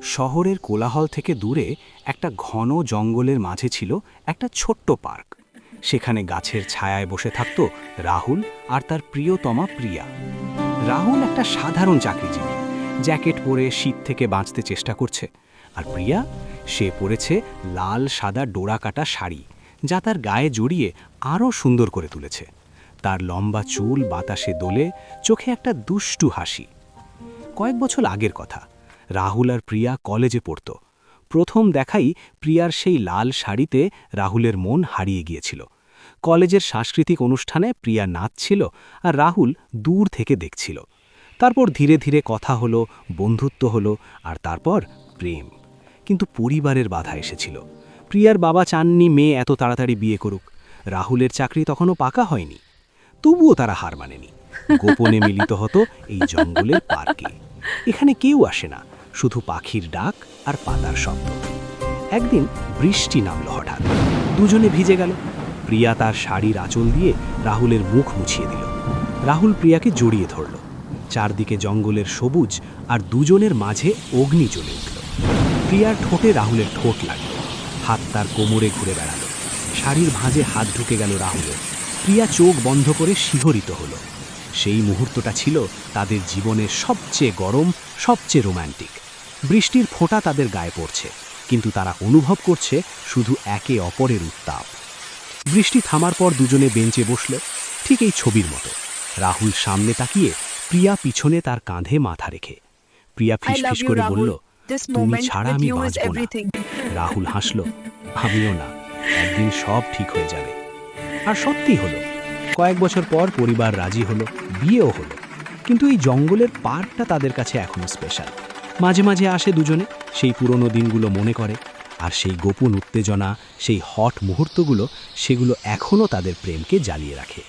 শহরের কোলাহল থেকে দূরে একটা ঘন জঙ্গলের মাঝে ছিল একটা ছোট্ট পার্ক। সেখানে গাছের ছায়ায় বসে থাকত রাহুল আর তার প্রিয়তমা প্রিয়া। রাহুল একটা সাধারণ চাকরিজীবী, জ্যাকেট পরে শীত থেকে বাঁচতে চেষ্টা করছে। আর প্রিয়া, সে পরেছে লাল সাদা ডোরাকাটা শাড়ি, যা তার গায়ে জড়িয়ে আরও সুন্দর করে তুলেছে। তার লম্বা চুল বাতাসে দোলে, চোখে একটা দুষ্টু হাসি। কয়েক বছর আগের কথা, রাহুল আর প্রিয়া কলেজে পড়ত। প্রথম দেখাই প্রিয়ার সেই লাল শাড়িতে রাহুলের মন হারিয়ে গিয়েছিল। কলেজের সাংস্কৃতিক অনুষ্ঠানে প্রিয়া নাচছিল আর রাহুল দূর থেকে দেখছিল। তারপর ধীরে ধীরে কথা হলো, বন্ধুত্ব হলো, আর তারপর প্রেম। কিন্তু পরিবারের বাধা এসেছিল। প্রিয়ার বাবা চাননি মেয়ে এত তাড়াতাড়ি বিয়ে করুক। রাহুলের চাকরি তখনও পাকা হয়নি। তবুও তারা হার মানেনি। গোপনে মিলিত হতো এই জঙ্গলের পার্কে। এখানে কেউ আসে না, শুধু পাখির ডাক আর পাতার শব্দ। একদিন বৃষ্টি নামলো হঠাৎ, দুজনে ভিজে গেল। প্রিয়া তার শাড়ির আঁচল দিয়ে রাহুলের মুখ মুছিয়ে দিল। রাহুল প্রিয়াকে জড়িয়ে ধরল। চারদিকে জঙ্গলের সবুজ, আর দুজনের মাঝে অগ্নি জ্বলে উঠল। প্রিয়ার ঠোঁটে রাহুলের ঠোঁট লাগল, হাত তার কোমরে ঘুরে বেড়ালো। শাড়ির ভাঁজে হাত ঢুকে গেল রাহুলের। প্রিয়া চোখ বন্ধ করে শিহরিত হলো। সেই মুহূর্তটা ছিল তাদের জীবনের সবচেয়ে গরম, সবচেয়ে রোম্যান্টিক। বৃষ্টির ফোঁটা তাদের গায়ে পড়ছে, কিন্তু তারা অনুভব করছে শুধু একে অপরের উত্তাপ। বৃষ্টি থামার পর দুজনে বেঞ্চে বসল, ঠিক এই ছবির মতো। রাহুল সামনে তাকিয়ে, প্রিয়া পিছনে তার কাঁধে মাথা রেখে। প্রিয়া ফিসফিস করে বলল, তুমি ছাড়া আমি বাঁচব না। রাহুল হাসল, আমিও না, একদিন সব ঠিক হয়ে যাবে। আর সত্যি হলো। কয়েক বছর পর পরিবার রাজি হলো, বিয়েও হলো। কিন্তু এই জঙ্গলের পার্কটা তাদের কাছে এখনো স্পেশাল। মাঝে মাঝে আসে দুজনে, সেই পুরনো দিনগুলো মনে করে। আর সেই গোপন উত্তেজনা, সেই হট মুহূর্তগুলো, সেগুলো এখনও তাদের প্রেমকে জ্বালিয়ে রাখে।